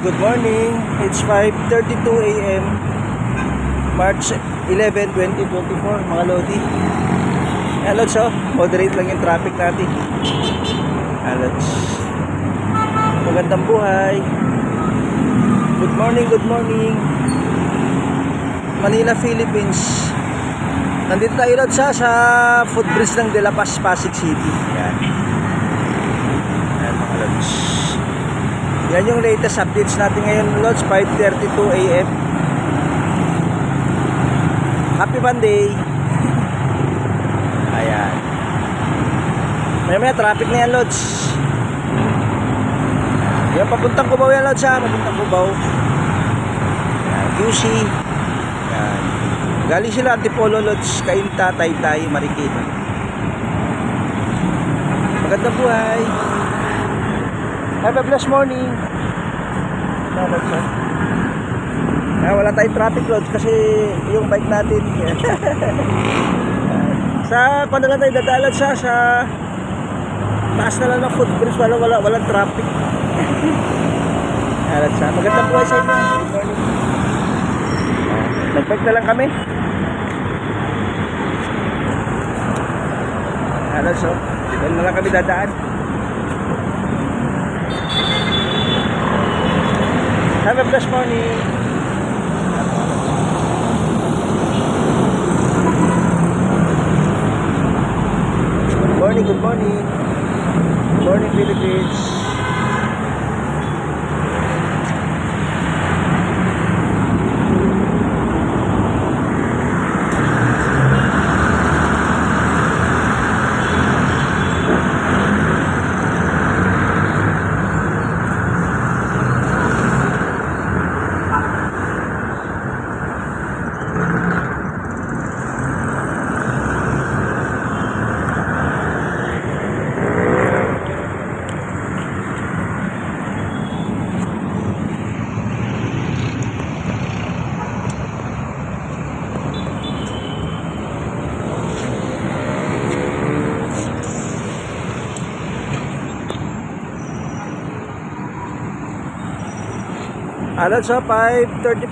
Good morning. It's 5:32 a.m. March 11, 2024 mga Lodi. Hello, so moderate lang yung traffic natin. Hello. Magandang buhay. Good morning, good morning. Manila, Philippines. Nandito tayo sa footbridge ng De La Paz, Pasig City. Yan. Yan mga Lods. Yan yung latest updates natin ngayon, Lods. 5:32 a.m. Happy Monday. Ayan. May traffic na yan, Lods. Yan, papuntang Cubao yan, Lods, ha. Papuntang Cubao. Yan, QC. Yan. Galing sila Antipolo, Lods. Cainta, Taytay, Marikina. Magandang buhay. Have a blessed morning. Wala tayong traffic, Lods, kasi yung bike natin sa kung na lang tayo dadalad sa taas na lang ng footbridge, walang traffic. Magandang buhay sa inyo. Good morning. Nag-bike na lang kami. Doon na lang kami dadaan. Have a blessed morning. Good morning, good morning. Good morning, Philippines. Alas sa 5:30